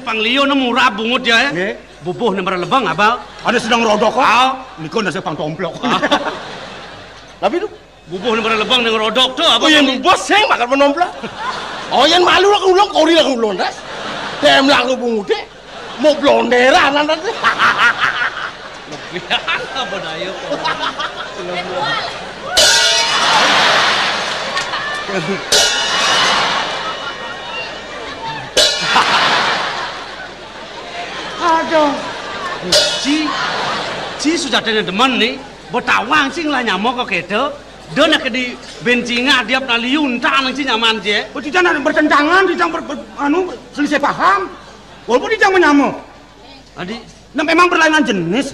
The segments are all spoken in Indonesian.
panglio na murah bungut ya. Bubuh na maralabang abal. Ada sedang rodok kok. Niko na sa pang tomplok. Tapi tu bubuh na maralabang ng rodok tu apa? Oh yang bos seng makan menomplok. Oh yang malu lah ulong kori lah ulong dah. Tem lang bungut deh. Mau blondera nanti. Apa daya? Aduh, Ci sudah ada teman nih, bertawang sih lah nyamuk kok gitu. Dia nak di bencinga dia pernah liunta nang sih nyaman je. Oh tidak nak bertentangan, tidak selisih paham. Walaupun tidak menyamuk. Adi, nah memang berlainan jenis.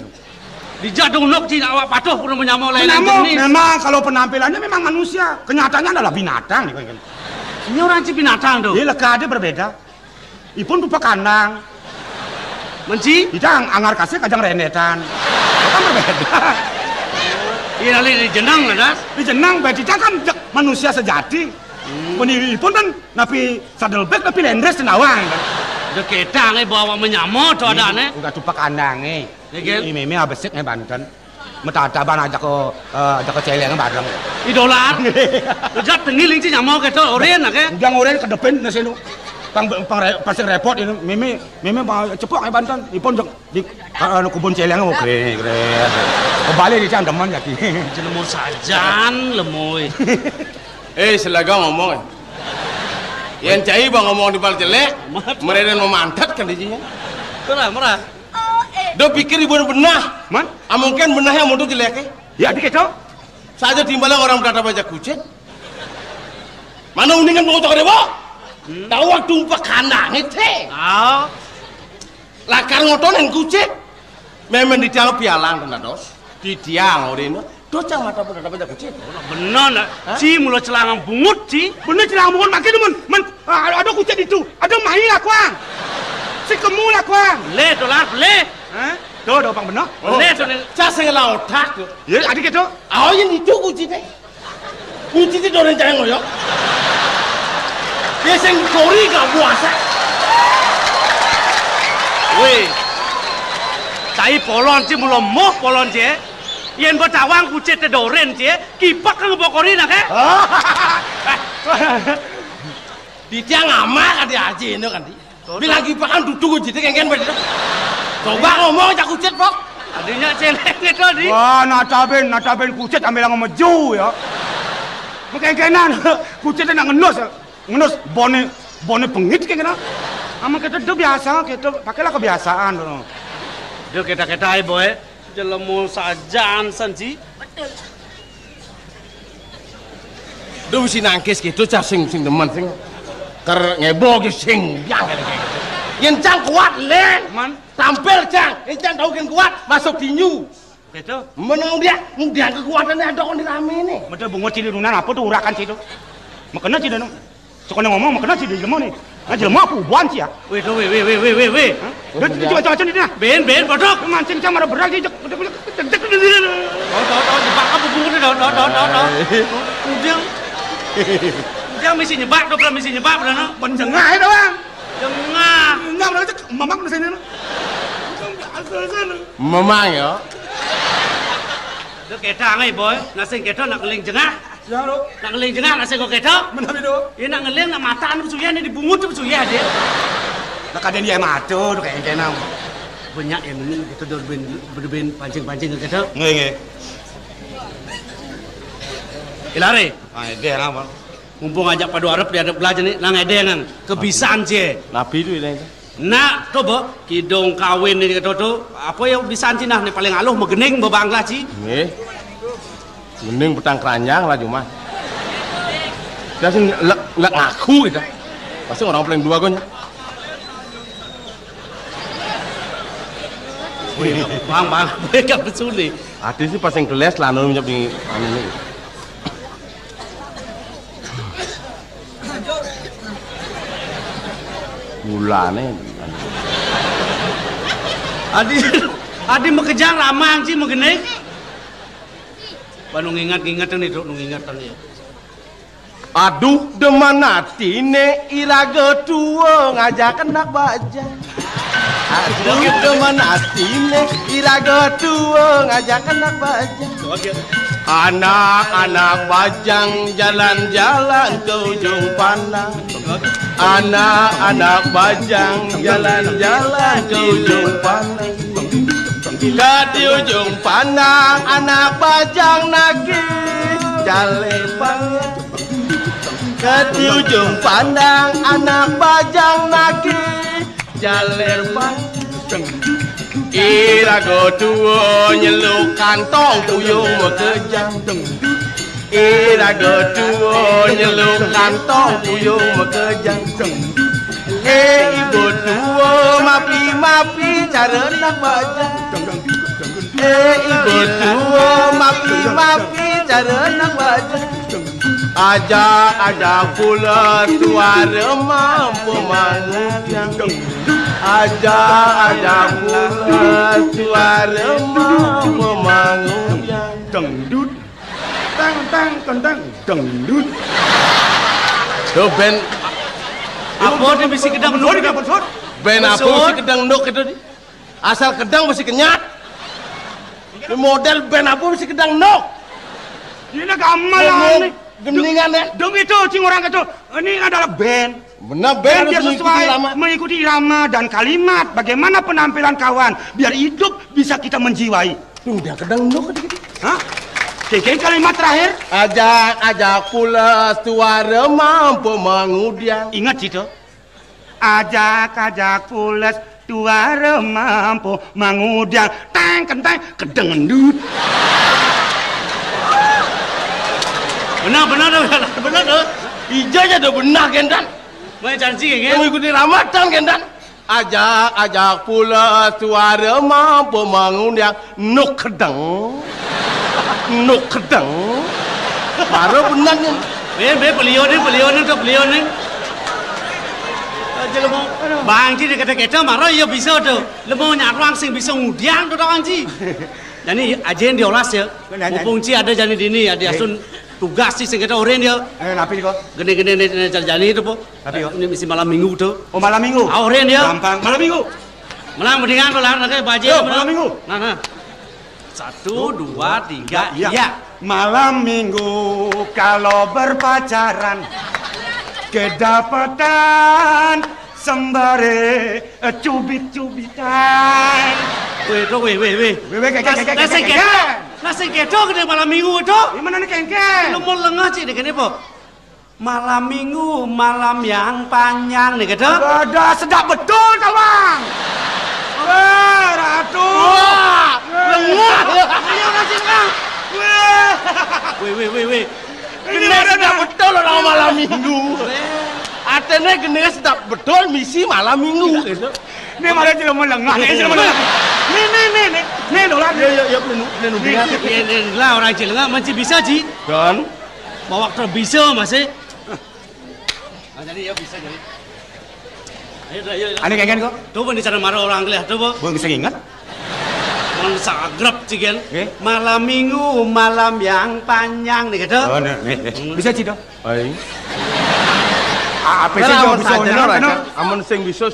Di jadung nok Ci awak patuh pernah menyamuk lainan jenis. Memang kalau penampilannya memang manusia, kenyataannya adalah binatang. Ini orang Ci binatang tuh. Iya leka dia berbeda. Ipun rupa kandang. Menci? Tidak anggar kasih kajang renetan. Kan berbeda. Iya nali di jenang lah das. Di jenang, berarti kan manusia sejati. Penipun kan napi saddleback tapi lendres tenawang. Deketang bawa menyamuk tuh ada ane. Udah tupak kandang ini memang abesik Banten. Metataban aja ke celeng bareng. Idola. Lejat tengiling sih nyamuk gitu oren ke? Udah oren ke depan nasi nu. Pasti repot ini. Meme cepok Banten. Ipun di kebun celeng oke. Kembali di cang teman jadi. Lemur sajan lemoy. Selaga ngomong. Yang cai bang ngomong di balik jelek. Mereka mau mantat kan dijinya. Merah. Do pikir ibu benah, man? Mungkin benahnya mau tuh jelek ya dikit toh. Saja timbalan orang berada baca kucing. Mana undingan mau cakap debo? Tahu waktu umpak kandang itu. Lakar ngotonin kucing. Memang di tiang pialang kena dos. Di tiang orang itu. Docang mata berada baca kucing. Benar nak. Ci mula celangang bungut Ci. Benar celangang bungut makin men. Ada kucing itu. Ada mahi lah kuang. Si kemu lah kuang. Le dolar le. Tuh, pang benar. Le tu ni. Saya ngelau otak tu. Ya, adik itu. Yang itu kucing ni. Kucing itu orang jangan ngoyok. Dia seng kori kau puasa. Weh. Cai polon Ci mula moh polon je. Yang bertawang kucing tedoren je. Kipak kan ngebokori nak ke? Di tiang amak ada aja itu kan di. Bilang kipak kan duduk kucing kan begitu. Coba ngomong cak kucet pok. Adinya celeng itu di. Wah, nataben kucet ambil yang meju ya. Mungkin kucet nak ngenus bone pengit kayak gini. Ama kita itu biasa, kita pakailah kebiasaan dulu. Dia kita boy, jelemu sajan sanji. Betul. Dia mesti nangkis gitu cak sing teman sing. Ker ngebog sing yang yang cang kuat le, man. Tampil cang, yang cang tahu kan kuat masuk tinju. Gitu. Menang dia kekuatannya ada on di rame nih. Betul bungut cili lunan apa tuh urakan situ. Makanya cili nu. Sekolah ngomong makanya cili jelema nih. Nah jelema aku buan sih ya. Weh. Dia coba cini dia. Ben bodok. Mancing cang marah berak dia. Tahu jebak apa bungut dah. Dia mesti nyebak tu, mesti nyebak dah no. Penjengah itu bang. Jengah. Enggak berarti mamang di sini. Memang ya. Dia ketang boy, nasi ketang nak ngeling jengah. Ya lo. Nak ngeling jengah nasi kau ketang. Mana itu? Ini nak ngeling nak mata anu suya ni dibungut tu suya dia. Nak ada dia matu tu kayak kenang. Banyak yang ini kita berben pancing ke ketang. Nge. Ilare. Dia apa? Mumpung ajak padu Arab dia ada belajar ni, lang edengan kebisaan je. Nabi tu ini. Nak coba kidong kawin ni kata tu, apa yang bisaan Cina ni paling aluh megening bebangla ci. Nggih. Mending petang keranjang lah cuma. Dia sing lek ngaku gitu. Pasti orang paling dua gonya. Bang, mereka betul ni. Adi sih pas yang geles lah nu nyep di anu ni. Bulane. Adi mengejar ramang sih mengenai. Panung ingat ni dok, ingat ni. Aduh deman hati ne iraga tua ngajakan nak baca. Aku demen atine irago tua ngajak anak bajang. Anak-anak bajang jalan-jalan ke ujung pandang. Anak-anak bajang jalan-jalan ke ujung pandang. Di ujung pandang anak bajang nagih jalepan. Di ujung pandang anak bajang nagih jalepan. Irago tua nyeluk kantong puyung mekejang. Irago tua nyeluk kantong puyung mekejang. Ibu tua mapi-mapi cara nak bajang. Ibu tua mapi-mapi cara nak bajang. Ajak pula suara mampu mengundang. Ajak pula suara mampu mengundang. Dangdut. Tang dangdut. Tuh ben Apa dia mesti kedang nuk? ben apa mesti kedang nuk itu? Asal kedang mesti kenyat. Ini model ben apa mesti kedang nuk? Ini gamelan nih. Geningan ya? Dong itu cing orang itu. Ini adalah band. Benar Band ben biar harus sesuai irama. mengikuti irama dan kalimat. Bagaimana penampilan kawan biar hidup bisa kita menjiwai. Udah kedang nuk dikit. Hah? Kayaknya kalimat terakhir. Ajak pula suara mampu mengudian. Ingat itu. Ajak pulas suara mampu mengudang. Tang kentang kedengendut. Benar dah. Ija aja udah benar kendan. Mau janji kan? Mengikuti Ramadan kendan. Ajak pula suara mampu mengundang nuk kedang. Nuk kedang. Baru benar ni. Beliau ni. Jadi lemo bang ji dia kata kita marah ya bisa tu. Lemo nyarang sing bisa ngudiang tu orang ji. Jadi ajen dia olas ya. Mumpung ji ada jadi dini ada asun tugas sih sing kita orang dia. Napi kau? Gede-gede jani tu po. Tapi yo. Ini mesti malam minggu tu. Oh malam minggu. Orang dia. Gampang. Malam minggu. Malam mendingan tu lah nak baje. Malam minggu. Nah. 1, 2, 3, Ya. ya. Malam minggu kalau berpacaran kedapatan sembari cubit-cubitan. Weh. Kek. Nasi keto kena malam minggu tu. Di mana ni kek? Lu mau lengah cik ni apa? Malam minggu, malam yang panjang ni kata. Ada sedap betul kawan. Ratu. Wah, lengah. Ayo kasih lengah. Weh. Gene sedap betul orang malam minggu. Atene gene sedap betul misi malam minggu gitu. Ni malah cuma melengah. Ni dolar. Ya plenu bingat. Lah orang cik lengah masih bisa cik. Dan Bawa waktu bisa masih. Jadi ya bisa jadi. Ayo. Ani kengken kok? Tu pun di sana marah orang kelih tu po. Boleh bisa ingat? Orang sagrap cikan. Eh? Malam minggu, malam yang panjang ni kata. Oh, nih. Bisa cito? ai. Apa sih jauh bisa Kena amun sing bisa.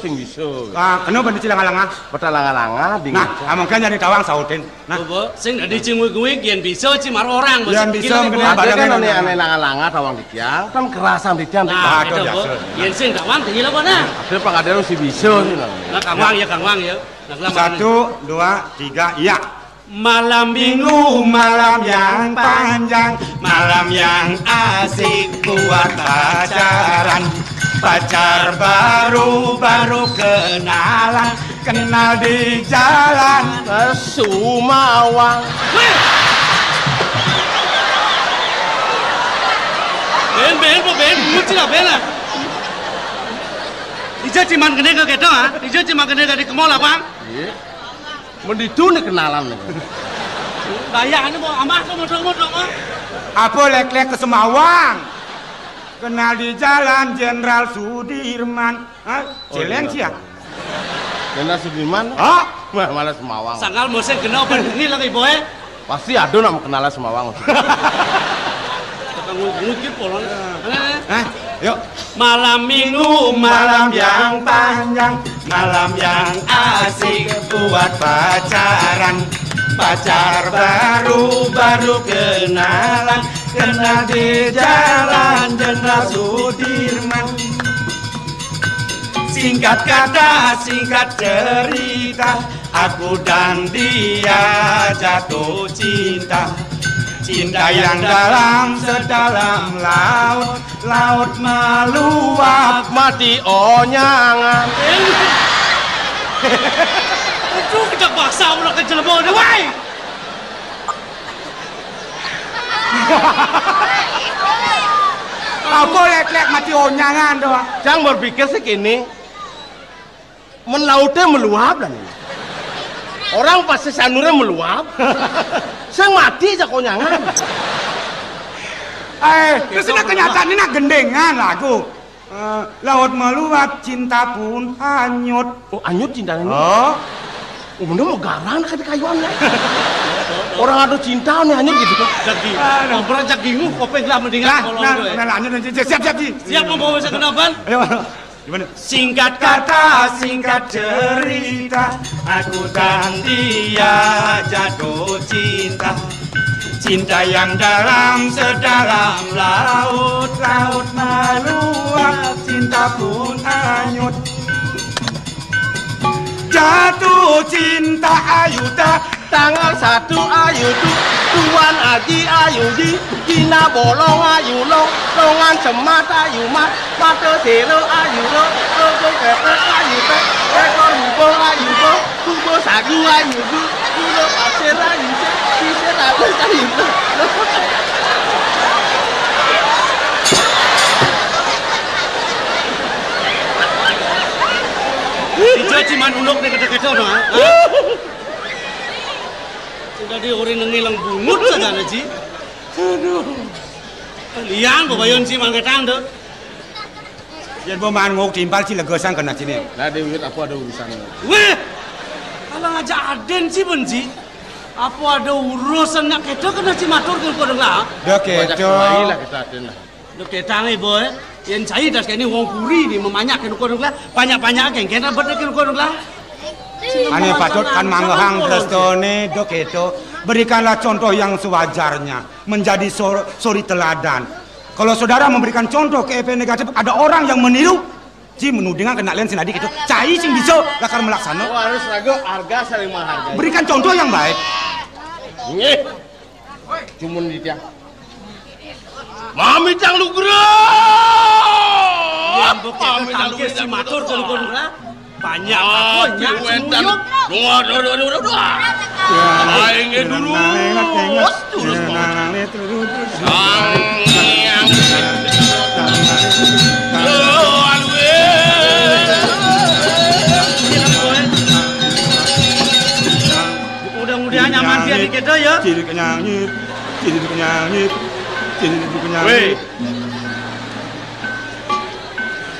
Kena benda cilang alangah. Petalanga-langa dingin. Nah, among kan jadi tawang sautin. Nah, Tu po, sing dah dicingui-ngui kian bisa cik marah orang. Yang bisa mengenai Ada kan Barang- aneh langa-langa tawang ditiang, kan kerasan ditiang. Nah, itu itu po. biasa. Kian sing kawan tinggi lah po na. Ada pengadaan si bisa ni lah. Nah, Kang Wang ya. Nah, kelam 1, 2, 3, iya. Malam Minggu malam yang panjang, malam yang asik buat pacaran. Pacar baru kenalan, kenal di jalan. Sumawang. Ben, muci lah ben lah. Ija ciman kene ke kita ah, ija ciman kene ke di kemol lah bang. Iya. Menditu ni kenalan ni. Gaya ni mau amah tu mau. Apa lek-lek ke Semawang? Kenal di jalan Jenderal Sudirman. Hah? Celeng sih ya? Kena Sudirman. Oh, Malah Semawang. Sanggal musim kena bengi lagi boy. Pasti ada nak kenalan Semawang. Ketemu ngukit polon. yuk. Malam minggu, malam yang panjang, malam yang asik buat pacaran. Pacar baru kenalan, kenal di jalan Jenderal Sudirman. Singkat kata, singkat cerita, aku dan dia jatuh cinta. Cinta yang dalam sedalam laut, laut meluap mati onyangan. Itu kejak basah ulah kejelebon dah, wai. Apa lek-lek mati onyangan doang. Jangan berpikir segini. Lautnya meluap dan orang pasti sanurnya meluap. Saya mati aja konyangan. Terus ini kenyataan ini nak gendengan lagu. Laut meluap, cinta pun hanyut. Oh, hanyut cintanya ini? Oh. Bener mau garang nak kayuan ya. Orang ada cinta nih hanyut gitu. Jagi. Ngobrol jagimu kopeng lah mendingan kalau itu. Nah, lanjut siap. Siap mau bisa kenapan? Ayo. Gimana? Singkat kata, singkat cerita, aku dan dia jatuh cinta. Cinta yang dalam sedalam laut, laut meluap, cinta pun hanyut. Jatuh cinta ayuda, tanggal 1 Ayudu, Tuan Haji Ayudi, Dina bolong Ayulong, longan semat Ayumat, mata selo Ayulo, logo kepet Ayutek, ekor hubung Ayubo, kubo sagu Ayudu, kulo pasir Ayude, sisir abis Ayudo. Dijual ciman ulok nih kata-kata dong, ha? Sudah dia orang nengilang bungut saja naji. Aduh. Liang bayon ciman ketang tuh. Jangan bermain ngok timpal sih legasan kena sini. Nah, Dewi, aku ada urusan. Weh, kalau ngajak Aden sih benci. Apa ada urusan nak kita kena cimatur ke kau dengar? Dah keco. Lah kita Aden lah. Dok ketang boy. Yang cai dah sekali wong kuri ni memanyak kena kau dengar. Banyak-banyak yang kena betul kena kau dengar. Ane patut kan manggahang prestone dok keco. Berikanlah contoh yang sewajarnya. Menjadi suri teladan. Kalau saudara memberikan contoh ke EP negatif, ada orang yang meniru. Ci menudingan kena lain sinadi gitu. Cai sing bisa lakar melaksana. Oh, harus ragu harga saling menghargai. Berikan contoh yang baik. Nggih. Cuman di dia. Mami cang lu gero. Yang bukan tangkis si matur kalau kau dengar. Banyak banyak semuyuk. Aduh. Aing dulu. Terus. Mudah-mudahan nyaman dia di kita ya. Ciri kenyangit. Weh.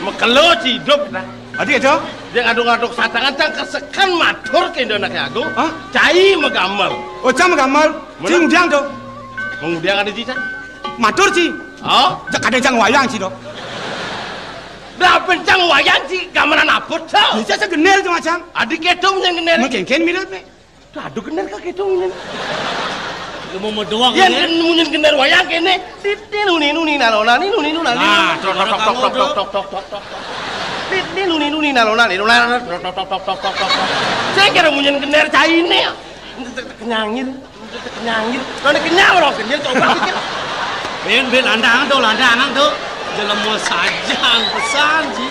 Mekelo hidup dah. Adik itu? Dia ngaduk-ngaduk satangan cang kesekan matur ke Indonesia aku. Hah? Cai megamel. Oh, cang gamal. Ci mudiang tu. Mengudiang ada cica. Matur ci. Oh, Kadang cang wayang ci tu. dah pencang wayang ci gamelan apa tau? Bisa segenel tu macam. Adik ketong yang genel. Mungkin mirip ni. Aduh genel ka ketong. Lu mau doang Yang ni. munyen genel wayang kene. Titin nuni nalona ni nuni. Nah, tok. Titin nuni nalona ni tok. Saya kira munyen genel cai ni. Kenyangin. Kalau kenyang orang kenyang coba sikit. Ben landangan tu. Dalam mau sajang pesan ji.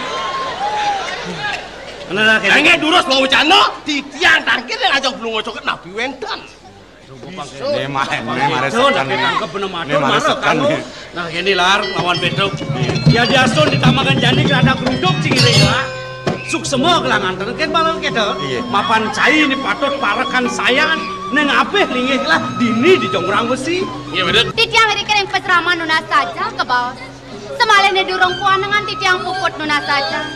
Mana dah Enggak durus mau cano, titian tangkir yang ajak belum ngocok nabi wentan. Ni mare Betul, sekan nak ni. tangkap benar Ni mare sekan ni. Nah, ini lar lawan Pedro. Dia diasun ditamakan jadi kerana keruduk cingiri lah. Suk semua kelangan kan malam kita. Mapan cai ni patut parakan sayang. Neng apeh lingih lah dini di jongrang besi. Iya betul. Titiang rikering pesrama nuna saja ke bawah. Semalene durung puan dengan titiang puput nuna saja.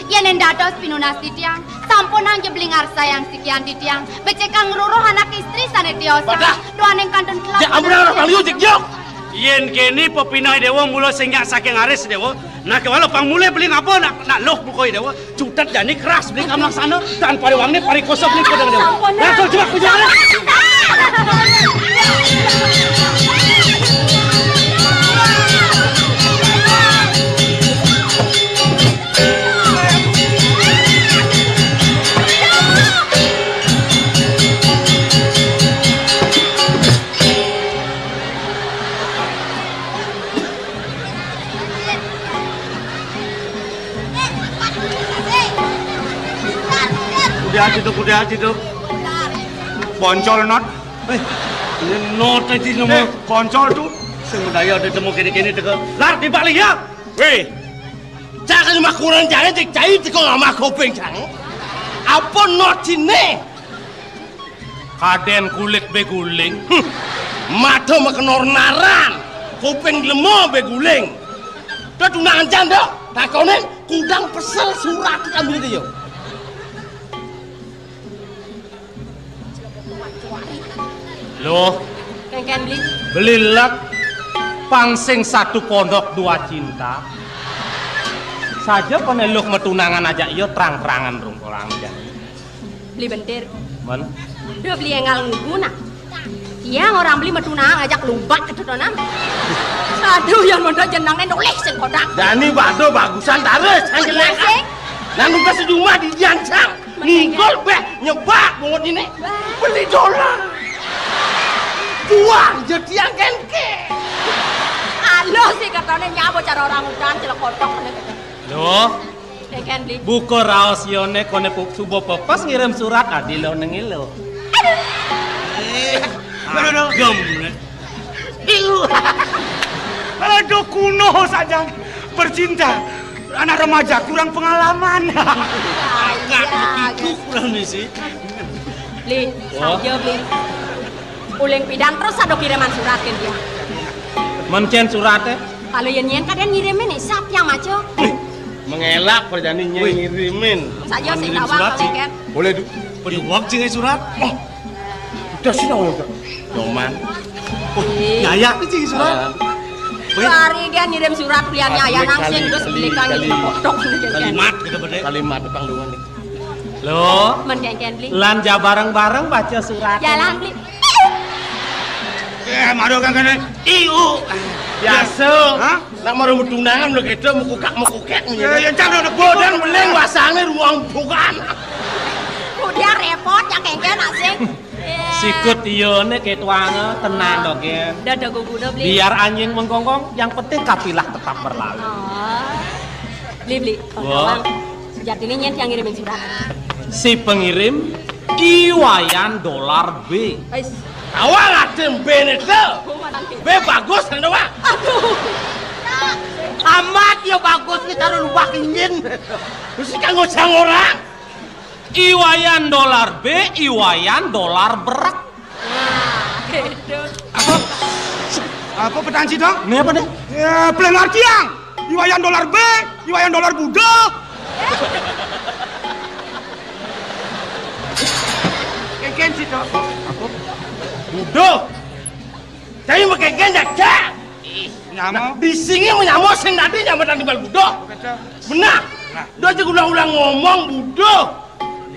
Ya nendados pinunas titiang. Sampun hang jeblingar sayang sikian titiang. Becekang ruruh anak istri sanetiosa. Badah. Doaneng kantun kelak. Ya ampun orang liu jek jok. Yen kini pepinai dewa mula singgah saking aris dewa. Nah kalau pang mulai beli apa nak loh pokoknya dewa. Cutat jani keras beli kamlang sana dan pari wang ni pari kosong ni kodang dewa. Nah tu cepat ku jalan. Kuda hati tu. Boncol not. Ini not tadi nama. Boncol tu. Semudaya ada temu kini teka. Lar di balik ya. Weh, jangan makuran jangan cai tiko ngama kopeng cang. Apa not ini? Kaden kulit beguling. Mata makenor naran. Kopeng lemo beguling. Dah tunangan janda. Takonen kudang pesel surat ambil dia. Loh, Ken beli. belilah pangsing satu pondok dua cinta. Saja peneluk metunangan aja iyo terang-terangan rung orang aja. Beli bentir. Men, Dia beli engal nguguna. Iya orang beli metunang ajak lumbak itu dona. Aduh yang mondok jenangnya noleh sing kodak. Dani bado bagusan tares anjelek. Nanu ka sejumlah di jancang. Ninggol beh nyebak bongot ini. Beli dolar. Tuang jadi yang kenke. Alo sih katanya nyabo cara orang udan celak kotok nih. loh, Ken beli. buku raos yone kone subo pepas ngirim surat adilo nengilo. Gem. Aduh kuno saja bercinta. Anak remaja kurang pengalaman. Agak begitu kurang ni sih. Beli, saja beli. Uling pidan terus ada kiriman surat kan dia. Mencen suratnya? Kalau yang nyen kadang ngirimin nih siapa yang maco? Mengelak perjaninya ngirimin. Saja sih tawang oleh kan. Boleh du. Beri wak jingai surat. Udah sih dong enggak. Doman. Nyayak ni jingai surat. Hari dia ngirim surat pilihannya ayah langsung terus belikan ini kotok nih Kalimat kita berdek. Kalimat depan luan nih. Loh, Men ken beli. lanja bareng-bareng baca surat. Jalan beli. Mado kan kene. Iu. Biasa. Hah? Nak maru tunangan lo kita mukukak Ya jangan udah Bodan beleng wasangnya ruang bukan. Dia repot yang kengken asing. Sikut iyone ketuange tenang dong ya. Dadah guna beli. Biar anjing menggonggong, yang penting kapilah tetap berlalu. Oh. Beli. Wah. Sejatinya nyet yang ngirimin surat. Si pengirim Iwayan dolar B. Ais. Awal atem benete. Be bagus kan doa. Aduh. Amat ya bagus kita lubak ingin. Terus kanggo sang orang. Iwayan dolar B, Iwayan dolar berak. Nah, gitu. Apa petanci dong? Ini apa nih? Ya pelengar tiang. Iwayan dolar B, Iwayan dolar Budo. Keken sih dong. Budo. Saya pakai genjak cak. Nyamo. Di sini menyamo sing tadi nyamatan di bal Budo. Benar. Dia aja ulang-ulang ngomong Budo.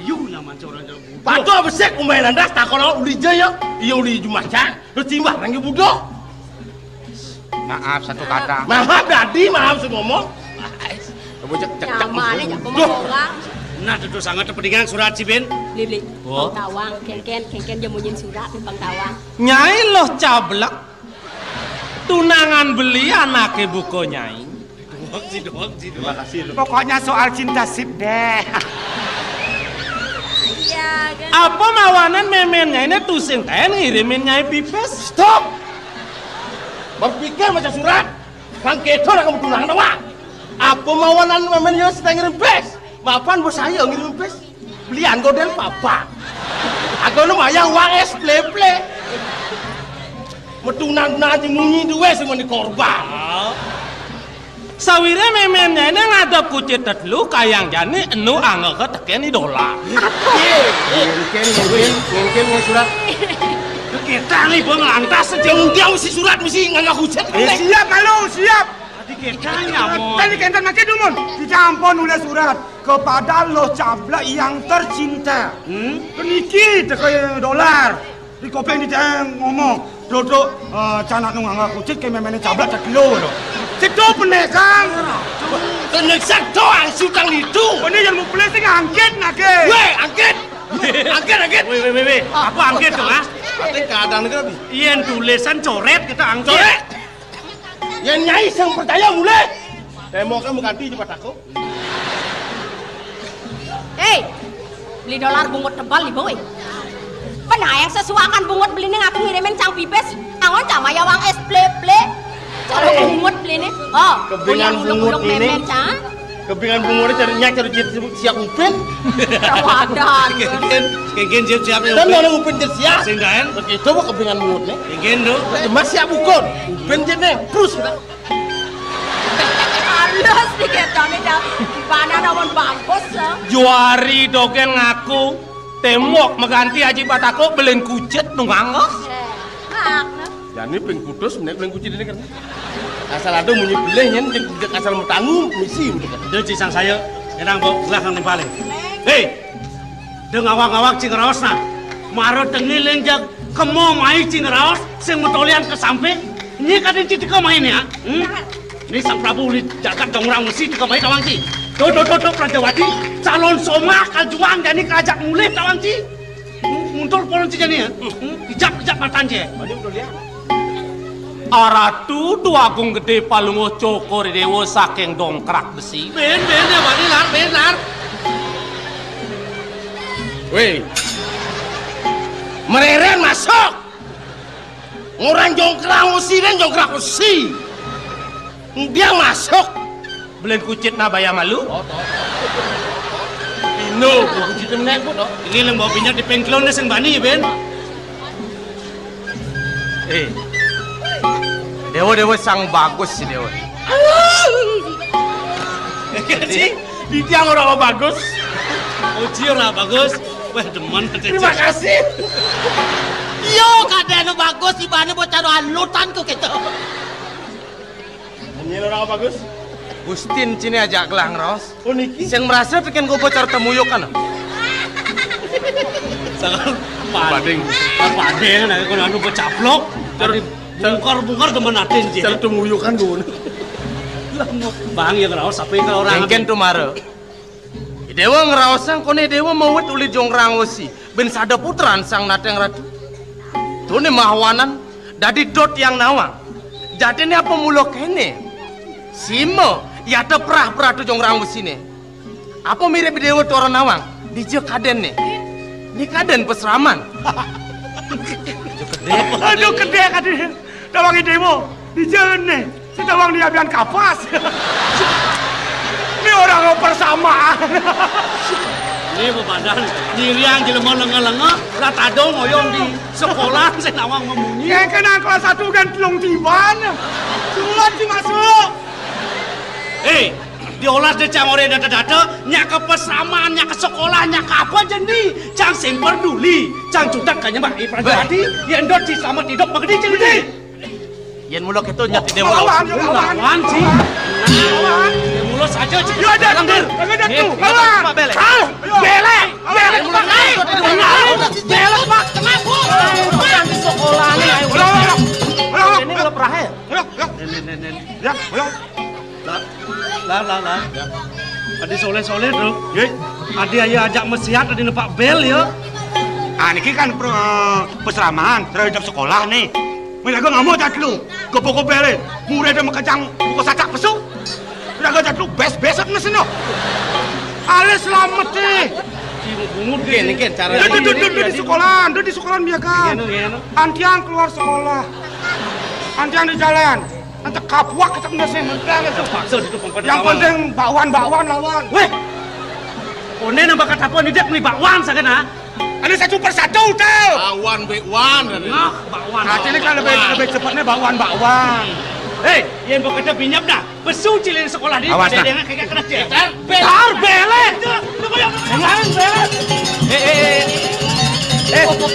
Yu nama orang jauh. Patu besek umay landas tak kalau uli jaya. Iya uli jumacan. Lu timbah lagi Budo. Maaf satu kata. Maaf dadi, maaf sudah ngomong. Nyaman aja pemogongan. Nah itu sangat terpentingan surat si Ben. Beli. Oh. Tawang, kengken jamunyin surat tentang tawang. Nyai loh cablak. Tunangan beli anaknya buko nyai. Doang. Terima kasih lu. Pokoknya soal cinta sip deh. Iya kan. Apa mawanan memennya ini tusing ten ngirimin nyai pipes? Stop. Berpikir macam surat. Kang keto nak kamu tunangan doa. Apa mawanan memangnya sedang ngirim pes? Maafan bos saya ngirim pes. Belian godel papa. Aku lumayan uang es play. Metunang-tunang munyi duwe semua di korban. Sawire memennya ini ngadap kucit tetlu kayang jani enu angel ke teken dolar. Ngengkel surat. Kita nih bang lantas Yang dia mesti surat mesti nggak hujan. Siap malu, siap. kita nyamon. Tadi kentan makin dumun. Dicampur nulis surat kepada lo cabla yang tercinta. Peniki tekai dolar. Di kopi ini ngomong. Dodo canak nunggang kucing kayak memangnya cabla tak kilo lo. Itu penekang. Penekang doang sutang itu. Ini yang mau beli sih angket nake. Weh, angket. Angket. Weh. Apa angket tuh, Mas? Tapi kadang negara bi. Iyan tulisan coret kita angket. Coret. Yang nyai sang percaya mulai. Demo kan ganti cepat aku. Hei, beli dolar bungut tebal nih boy. Pernah yang sesuakan bungut beli nih aku ngirimin cang pipes. Angon cama ya wang es ple. Kalau bungut beli nih. Oh, kebingan bungut ini. Kebingan bungut cari siap upin. Rawadan. Kengken siap Dan orang upin siap. Singgahan. Begitu mah kebingan bungut nih. Kengken tuh. Cuma siap ukon. Upin jeneng terus kita. Halus nih kita nih dah. Mana namun bagus. Juari dogen ngaku temok mengganti aji batako belen kucet nungangos. Jadi peng kudus menek belen kucet ini kan. Asal ada munyi belehnya jeung asal metanggung misi gitu kan. Dia cisang saya, enang bawa belakang nih paling. Hei, deng awak-awak cingeraos na, maro tengiling jag kemo mai cingeraos, sing metolian ke samping, ini kadang citi ke main ya. Ini sang Prabu li jagat dongrang mesti ke main kawang ci. Do Prajawati, calon soma kajuang jadi kerajaan mulai kawang ci. Muntul polon ci jadi ya. Kijap matan ci. Mari udah lihat. Aratu dua agung gede palungo cokor dewo saking dongkrak besi. Ben ya benar. Weh, mereren masuk. Orang jongkrak usi. Dia masuk. Belen kucit na baya malu. Pino, kucit menek pun. Ini yang bawa pinjak di pengklon sing bani ben. Dewa sang bagus si Dewa. Ci, Di tiang orang bagus. uji ora bagus. Wah demen. Terima kasih. Yo kadang bagus ibane bocah halutan ku gitu. Ini orang bagus. Gustin cini ajak gelang ros. Oh niki. Yang merasa bikin gue bocor temuyuk kan? Sangat pading. Pading nah kono anu becaplok. Bungkar demen atin ji. Cara temuyuk kan gue. Bang ya ngeraos sampai ke orang. Mungkin tuh mare. Dewa ngeraosang kone dewa mawet uli jongrang wesi. Ben sada putran sang nateng ratu. Tuh nih mahwanan dadi dot yang nawang. Jadi ini apa mulok kene? Simo, ya ada perah tuh jongrang wesi nih. Apa mirip dewa tuh orang nawang? Dijek kaden nih. Ini kaden pesraman. Aduh gede kaden. Tawang demo di jalan nih. Setawang dia bian kapas. Ini orang persamaan. Ini bebadan nyiriang jelema lenga-lenga rata dong ngoyong di sekolah saya nawang memunyi. Yang kena kelas 1 dan telung tiban. Sulat dimasuk. Diolah de cang ore data-data nya ke pesraman, nya ke sekolah, nya ke apa jendi. Cang sing peduli, cang cudak kanya Mbak Prajawati, yen dot si selamat hidup begede jendi. Yen mulok itu nyati dewa. Lawan sih. Lawan. Mulut saja cik. Yo ada tuh. Ada tuh. Lawan. Belek. Belek. Belek. Belek Pak, kenapa? Yang di sekolah nih ayo. Ini kalau perah ya? Ya, ayo. Lah. Adi soleh-soleh tuh. Adi ayah ajak mesiat adi nepak bel ya. Niki kan peseraman terhadap sekolah nih. Mereka nggak mau jatlu, gopo bere, murid ada makajang buku sacak pesu. Mereka jatlu besok nesino. Ale selamat deh. Bungut gini kan cara. Di sekolahan biarkan. Antian keluar sekolah, antian di jalan. Nanti kapuak kita nasi mentang itu. Yang penting bakwan lawan. Weh, one nambah kata apa nih dia beli bakwan sakena. Ada satu persatu tau. Bakwan. Bakwan. Nah, ini kan lebih cepatnya bakwan. Hei, yang bekerja binyap dah. Besu cilin sekolah di. Awas dah. Dengan kayak kena dia. Tar belek. Jangan belek.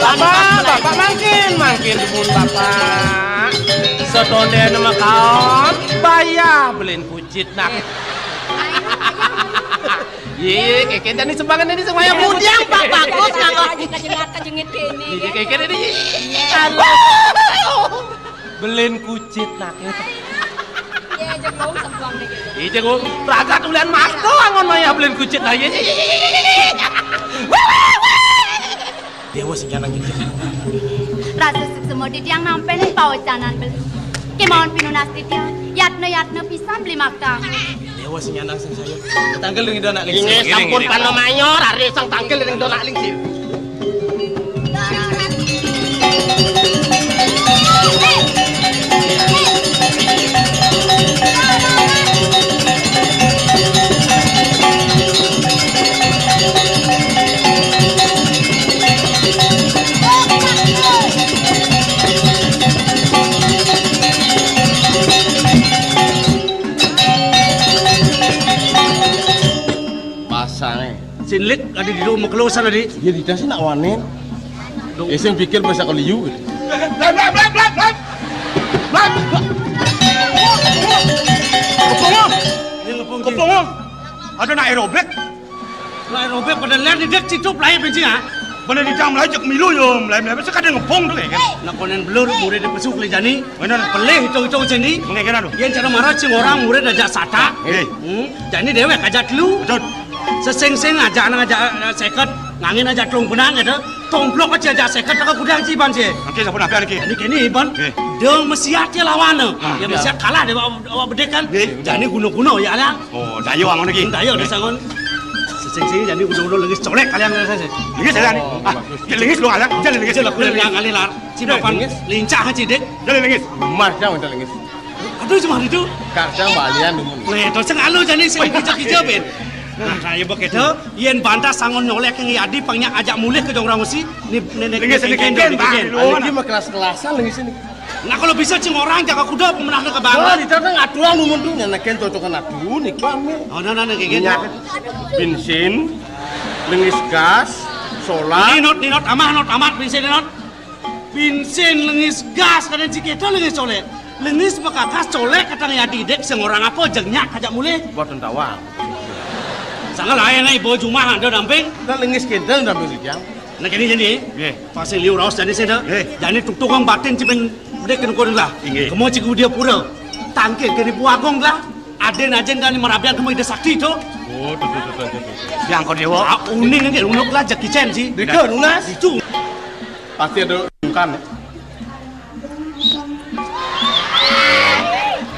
Bapak makin pun bapak. Setonde nama kaon bayar beliin kucit nak. Ye, keke tadi sembangan ini semuanya budiang Pak bagus kanggo kejengit kene. Ye keke ini. Beliin kucit nak. Ye jeung sembang deh. Iya jeung raga tulian mas doang ngon maya beliin kucit lah ye. Dewa sing nyanang gitu. Rasa semua titiang nampel pawacanan beli. Kemauan pinunas titiang, yatna pisan beli makta. Dewa sing nyanang sing saya. Tangkel ning donak ling. Ini sampun pano mayor, hari sang tangkel ning donak ling sih. Sinlit ada di rumah keluasan tadi. Ya tidak sih nak wanen. Eseng pikir bahasa kaliu. Blab. Kepong. Ada nak aerobik. Nak aerobik pada ler di dek situ pelai benci ah. Benar di jam melajak milu yo, melai sekadang ngepong tu kan. Nak konen blur murid di pesuk le jani. Benar pelai hitung sini. Mengenai tu. Yang cara marah cing orang murid aja sata. Jani dewek aja dulu. Betul. Seseng-seng aja seket ngangin aja tlong benang ada tomplok aja seket tak kudang ciban sih. Okey, siapa nak lagi? Ini ban. Dia mesiat dia lawan. Ya mesiat kalah dia bawa bedek kan. Jadi kuno-kuno ya lah. Oh, dayo ang lagi. Dayo dia sangon. Seseng-seng jadi kuno-kuno lengis colek kalian saya. Lengis saya ni. Lengis lu alang. Jalan lengis. Jalan yang kali lar. Cibapan lincah aja dek. Jalan lengis. Mas jangan minta lengis. Aduh cuma itu. Kacang balian dulu. Weh, terus ngalu jadi sing kijak-kijak ben. Nah, saya begitu, yen bantah sangon nyolek yang yadi pangnya ajak mulih ke orang usi, ni nenek Ini mah kelas-kelasan lagi sini. Nah kalau bisa cing orang jaga kuda pemenangnya ke Wah, bangga. di sana ngaturan lumun tuh nyenekin cocokan adu nih kami. Oh, nah kayak gitu. Bensin, lengis gas, solar. Ni not amat bensin not. Bensin lengis gas kadang cikita lengis colek. Lengis bekakas colek katang yadi dek sing orang apa jengnya ajak mulih. Buat tentawang. Sangat lain nih bawa cuma ada damping. Dan lengis kita damping sejam. Nah kini jadi, pasti liu raus jadi saya dah. Jadi tukang batin cipen dek kena lah. Kamu cikgu dia pura. Tangkil kini puagong lah. Aden ajen kan merabian kamu ide sakti tu. Oh, tuh. Yang kau dewa. Uning kan unuk lah Jackie Chan sih. Dekat lunas. Itu. Pasti ada bukan.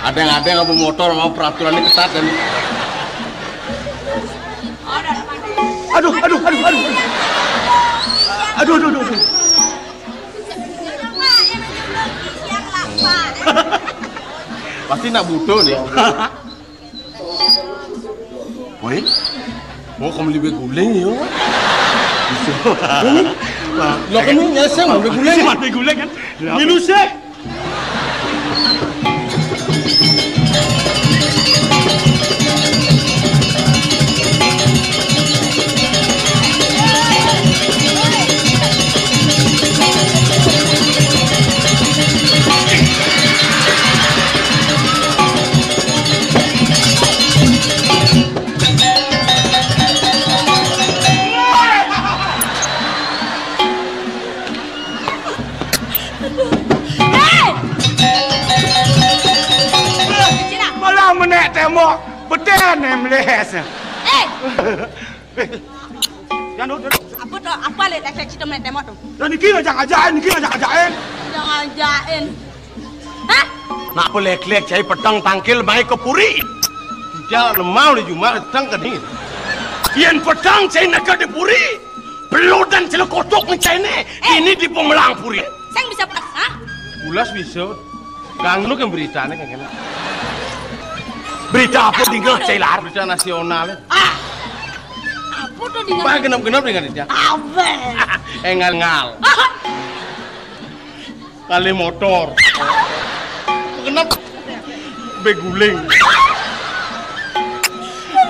Ada yang kamu motor mau peraturannya ketat dan. Aduh. Pasti nak butuh nih. Woi. Mau kamu lebih guling ya? Lo kamu nyesel mau guling? Mati guling kan? Minus sih. Tembok beten meles. Jangan duduk. Apa le tek cerita menek tembok tu? Dan ini kira jangan ajain. Jangan ajain. Hah? Nak boleh klek cai petang tangkil baik ke puri. Jangan mau di Jumat datang ke ni. Yen petang cai nak ke puri. Belum dan celekotok cai ni. Ini di pemelang puri. Saya bisa pas, ha? Ulas bisa. Gang lu kan beritanya kan kena. Berita apa tinggal cailar? Berita nasional. Apa tu dengan? Bah genap-genap dengan dia. Apa? Engal-ngal. Kali motor. Kenapa? Beguling.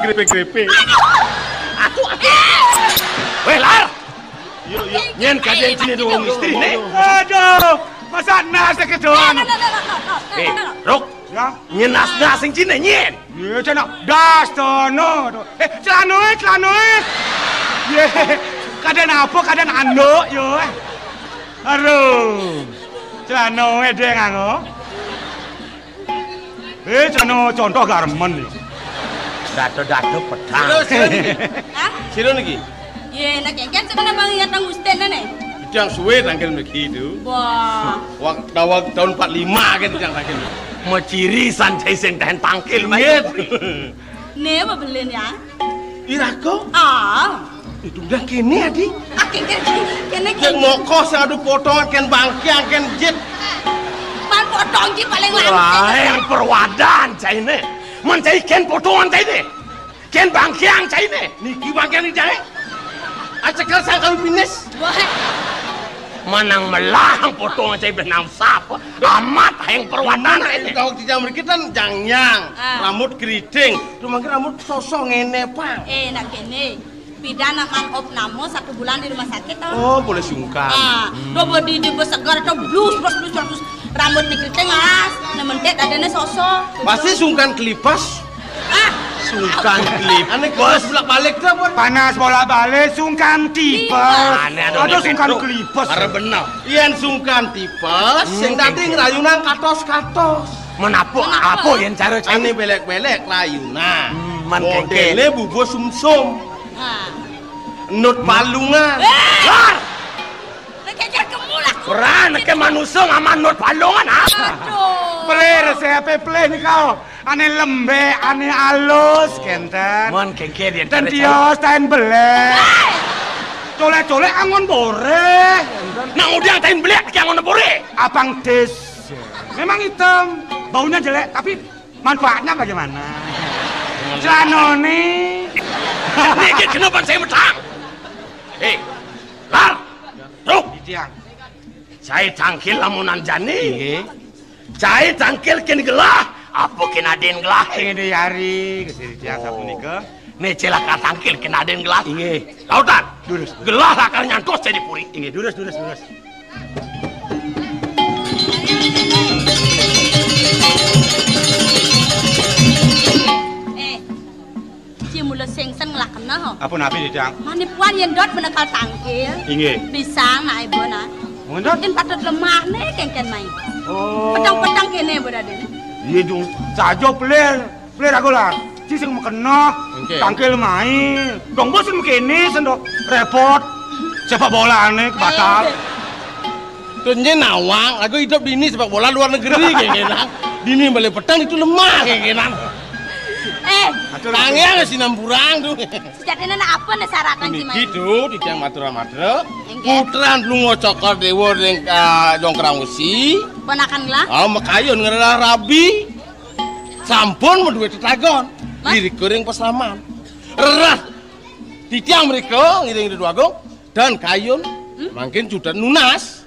Grepe-grepe. Weh lar. Yo. Nyen kajian sini dong istri ni. Aduh. Masa nasi kedoan. Rok. Ya. Nyenas-nas sing cine nyen. Ye cina das tono. Celana. Ye kadang apa kadang anduk yo. Aduh. Celana deh nganggo. Celana contoh garmen yo. Dado pedang. Hah? Siro niki. Ye, nak kengken sebenarnya bang ingat nang Gusten nih. Yang suwe tangkel begitu. Wah. Waktu tahun 45 kan yang tangkel. Maciri sanjai sing tahan tangkil mayat. Nih apa beliin ya? Irako? Ah. Itu udah kini adi. Kene Yang mokos yang adu potongan ken bangkiang ken jet. Man potong ki paling Wah, lancar. yang perwadan cai ne. Mencai ken potongan cai ne. Ken bangkiang cai ne. Niki bangkiang ni cai. Acakal sang kami finish. Wah. Manang melang potongan cai benang sap. Amat yang perwadan ini. Kau tidak mereka jangyang, rambut keriting. Cuma rambut sosok ngene pang. Nak kene. Pidana man op namo 1 bulan di rumah sakit tau. Oh, boleh sungkan. Dobo di segar atau blus. Rambut dikeriting as, nementet adanya sosok. Pasti sungkan kelipas. Sungkan kelipas. Aneh bos bolak-balik tuh apa? Panas bolak-balik sungkan tipes. Aduh sungkan kelipes. Are benar. Yen sungkan tipes, sing tadi ngerayunan katos-katos. Menapuk apa yang cara aneh belek-belek layunan. Modelnya bubo sumsum. Nut palungan. Kejar kemulak. Peran ke manusia ngaman nut palungan Aduh. Saya play nih kau. Ane lembe, ane alus, kenten. Mon kengke dia. Dan tios tain belek. Colek-colek angon bore. Nang udah tain belek ki angon bore. Abang des. Memang hitam, baunya jelek, tapi manfaatnya bagaimana? Janone. Ini kenapa saya metang? Lar. Tuh. Tiang. Saya tangkil lamunan jani. Saya tangkil ken gelah. Apa kena den gelah? Ini hari kesini tiang sapu nika. Nih celaka tangkil kena den gelah. Inge. Lautan. Durus. Gelah akal nyangkos jadi puri. Inge durus. Mula sengsen ngelak kena ho. Apa nabi di tiang? Manipuan yang dot menekal tangkil. Inge. Pisang na ibu na. Mundot? Kan patut lemah nih kengken main. Oh. Pedang-pedang kene berada nih. Iya dong. Sajo player aku lah. Cising mau kena. Tangkil main. Dong bosin begini sendok repot. Sepak bola aneh batal. Tunje nawang, aku hidup di ini sepak bola luar negeri kayak genang. Di ini balik petang itu lemah kayak genang. Tangnya nggak sinamburang tuh. Sejatinya apa nih syaratan Ini gimana? gitu di tiang matra putran lungo cokor dewa deng dongkrang usi. Ponakan lah. Makayun ngerela rabi. Sampun mau duit tetagon. Diri kering pesaman. Erat. Di tiang mereka ngiring di duagung dan kayun makin sudah nunas.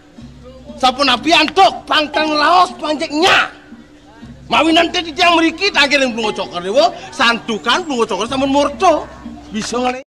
Sampun api antuk pangtang laos panjeknya. Mawi nanti di tiang meriki tak kira belum cokor dewa santukan belum cokor sama murto bisa ngale.